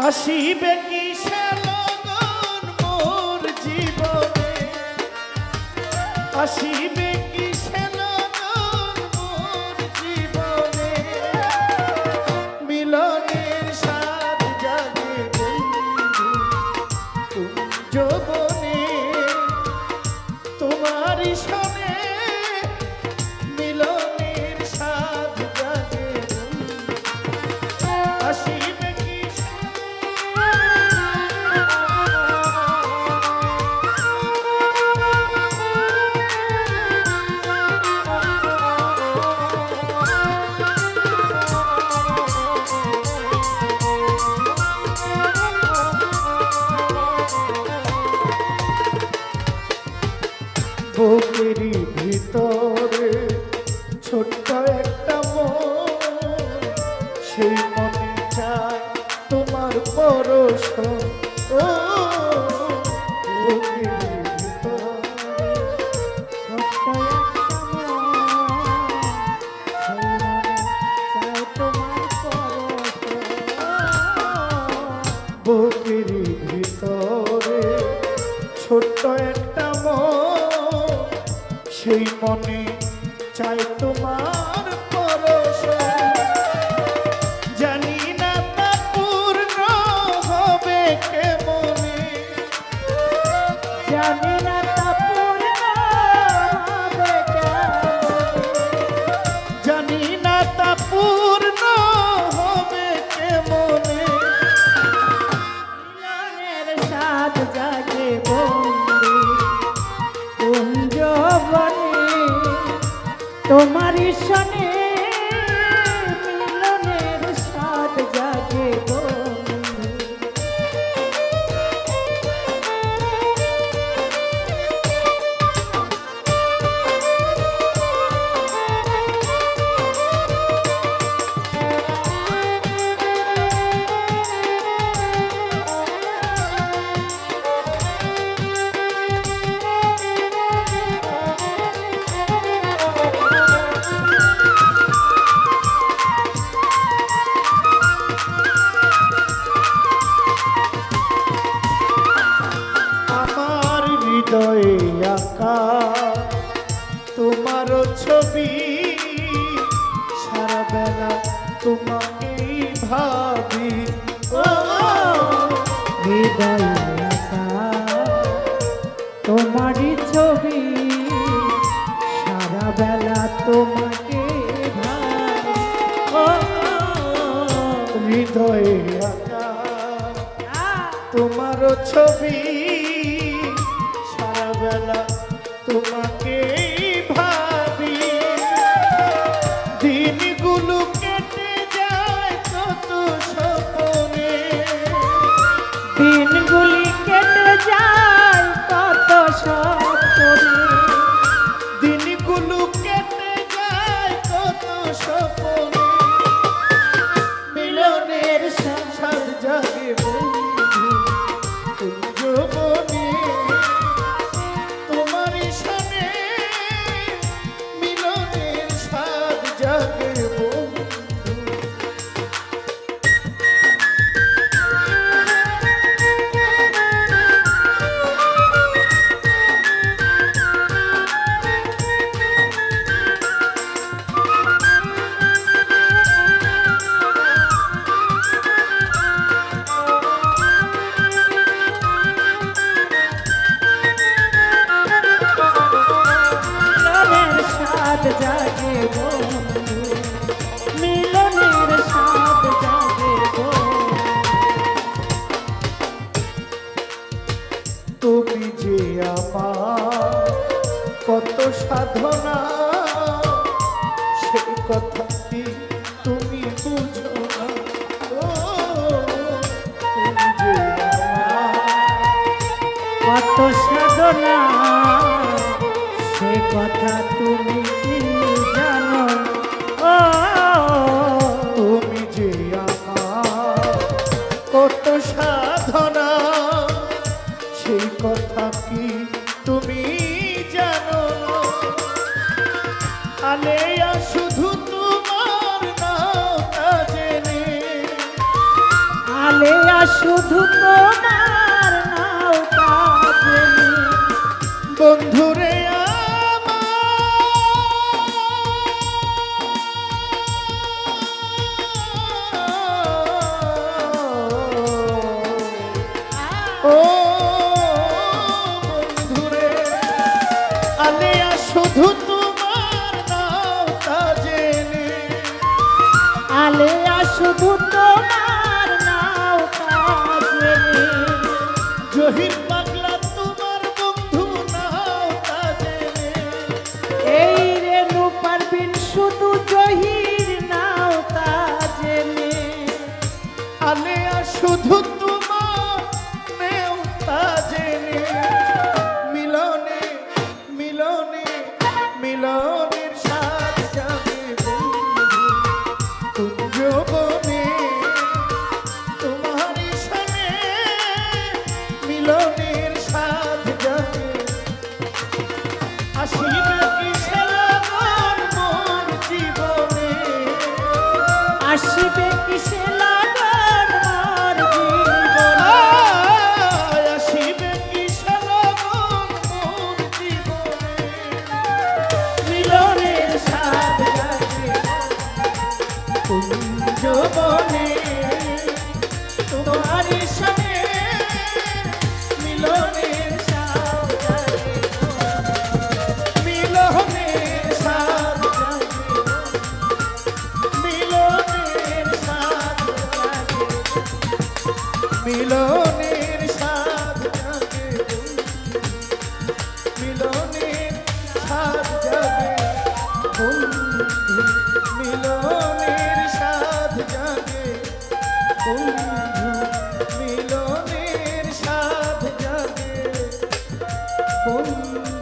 আসিবে কি সে লগন মোর জীবনে, আসিবে কি সে লগন মোর জীবনে, মিলনের স্বাদ জাগে বন্ধু কুঞ্জবনে, তোমারই সনে মিলনের স্বাদ জাগে আসিবে কি বুকেরই ভিতরে ছোট্ট একটা মন, সেই মনে চায় তোমার পরশ। ও বুকেরই ভিতরে ছোট্ট একটা মন, সেই মনে চায় তোমার পরশ। বুকেরই ভিতরে ছোট্ট একটা মন, সেই মনে চাই তোমার পরশ। জানি না তা পূর্ণ হবে কেমনে, জানি না তা পূর্ণ হবে কেমনে, জানি না তা পূর্ণ হবে কেমনে, মিলনের স্বাদ জাগে বন্ধু কুঞ্জবনে, তোমারই সনে মিলনের স্বাদ জাগে বন্ধু। আমার হৃদয়ে আঁকা তোমার ছবি, সারা বেলা তোমাকেই ভাবি। ও হৃদয়ে আঁকা তোমারই ছবি, সারা বেলা তোমাকে ভাবি। ও হৃদয়ে আঁকা তোমার ছবি, সারা বেলা তোমাকে ভাবি। দিনগুলো কেটে যায় কত স্বপ্নে, দিনগুলি কেটে যায় কত স্বপ্নে, দিনগুলো কেটে যায় কত স্বপ্নে, মিলনের সংসার জাগে বন্ধু কুঞ্জবনে, তোমারই সনে মিলনের স্বাদ জাগে বন্ধু। মিলনের স্বাদ জাগে বন্ধু, মিলনের স্বাদ জাগে বন্ধু। তুমি যে আমার কত সাধনা, সেই কথা কি তুমি বুঝো না। ও তুমি যে আমার কত সাধনা, সে কথা তুমি কি জানো? ও তুমি যে আমার কত সাধনা, সেই কথা কি তুমি জানো না। আলেয়া শুধু তোমার নৌকা জেনে বন্ধুরে ও বন্ধুরে আলেয়া শুধু তোমার নৌকা জেনে আলেয়া শুধু তোমার নৌকা জেনে জহির পাগলা তোমার বন্ধু নৌকা জেনে এই রে রূপার বিন শুধু জহির নৌকা জেনে আলেয়া শুধু তোমার নেওতা জেনে মিলনে মিলনে মিলনের সাথ যাবে বন্ধু কুঞ্জবনে তোমার সনে মিলনের সাথ যাবে আসিবে কি সেলাগন মোর জীবনে আসিবে কিসে লাগন মোর জীবনে আসিবে কি সেলাগন মোর জীবনে মিলনের সাথ যাবে কুঞ্জবনে তোমার সনে মিলনের সাথ যাবে মিলনের সাথ যাবে মিলনের সাথ যাবে মিলনের সাথ যাবে মিলনের সাথ যাবে বন্ধু মিলনের সাথ যাবে বন্ধু মিলনের সাথ যাবে বন্ধু